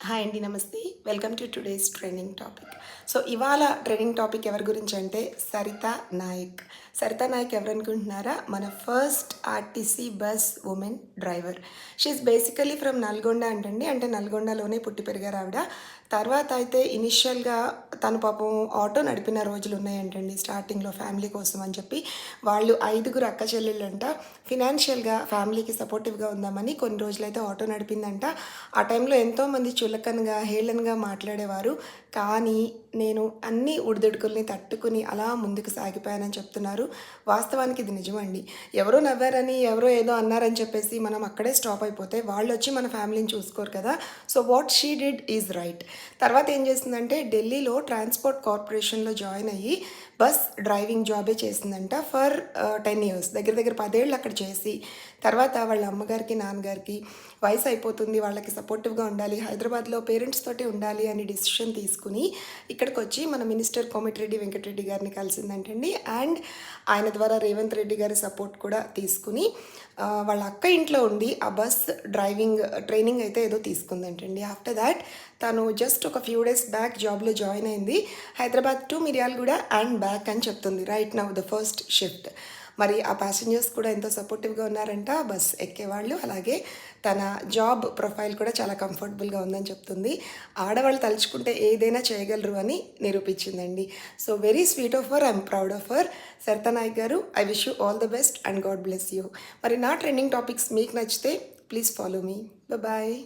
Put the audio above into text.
Hi అండి, నమస్తే. Welcome to today's trending topic. So ఇవాళ ట్రెండింగ్ టాపిక్ ఎవరి గురించి అంటే సరిత నాయక్. సరిత నాయక్ ఎవరనుకుంటున్నారా? మన first RTC bus women driver. She is basically from Nalgonda అంటండి. అంటే నల్గొండలోనే పుట్టి పెరిగారు ఆవిడ. తర్వాత అయితే ఇనిషియల్గా తను పాపం ఆటో నడిపిన రోజులు ఉన్నాయంటండి స్టార్టింగ్లో ఫ్యామిలీ కోసం అని చెప్పి. వాళ్ళు 5 అక్క చెల్లెళ్ళంట. ఫినాన్షియల్గా ఫ్యామిలీకి సపోర్టివ్గా ఉందామని కొన్ని రోజులైతే ఆటో నడిపిందంట. ఆ టైంలో ఎంతోమంది చులకనగా హేళనగా మాట్లాడేవారు. కానీ నేను అన్ని ఒడిదుడుకుల్ని తట్టుకుని అలా ముందుకు సాగిపోయానని చెప్తున్నారు. వాస్తవానికి ఇది నిజమండి. ఎవరో నవ్వారని, ఎవరో ఏదో అన్నారని చెప్పేసి మనం అక్కడే స్టాప్ అయిపోతే వాళ్ళు వచ్చి మన ఫ్యామిలీని చూసుకోరు కదా. So what she did is right. తర్వాత ఏం చేసిందంటే ఢిల్లీలో ట్రాన్స్పోర్ట్ కార్పొరేషన్లో జాయిన్ అయ్యి బస్ డ్రైవింగ్ జాబే చేసిందంట ఫర్ 10 ఇయర్స్. దగ్గర దగ్గర 10 ఏళ్ళు అక్కడ చేసి తర్వాత వాళ్ళ అమ్మగారికి నాన్నగారికి వయసు అయిపోతుంది, వాళ్ళకి సపోర్టివ్గా ఉండాలి, హైదరాబాద్లో పేరెంట్స్ తోటే ఉండాలి అని డిసిషన్ తీసుకుని ఇక్కడికి వచ్చి మన మినిస్టర్ కోమటిరెడ్డి వెంకటరెడ్డి గారిని కలిసిందంటండి. అండ్ ఆయన ద్వారా రేవంత్ రెడ్డి గారి సపోర్ట్ కూడా తీసుకుని వాళ్ళ అక్క ఇంట్లో ఉండి ఆ బస్ డ్రైవింగ్ ట్రైనింగ్ అయితే ఏదో తీసుకుందంటండి. ఆఫ్టర్ దాట్ తను జస్ట్ ఒక ఫ్యూ డేస్ బ్యాక్ జాబ్లో జాయిన్ అయింది. Hyderabad to Miryalaguda and back అని చెప్తుంది. Right now the first shift. మరి ఆ ప్యాసింజర్స్ కూడా ఎంతో సపోర్టివ్గా ఉన్నారంట బస్ ఎక్కేవాళ్ళు. అలాగే తన జాబ్ ప్రొఫైల్ కూడా చాలా కంఫర్టబుల్గా ఉందని చెప్తుంది. ఆడవాళ్ళు తలుచుకుంటే ఏదైనా చేయగలరు అని నిరూపించిందండి. So very sweet of her, I'm proud of her. Saritha Nayak garu, I wish you all the best and God bless you. మరి నా ట్రెండింగ్ టాపిక్స్ మీకు నచ్చితే ప్లీజ్ ఫాలో మీ. బాయ్.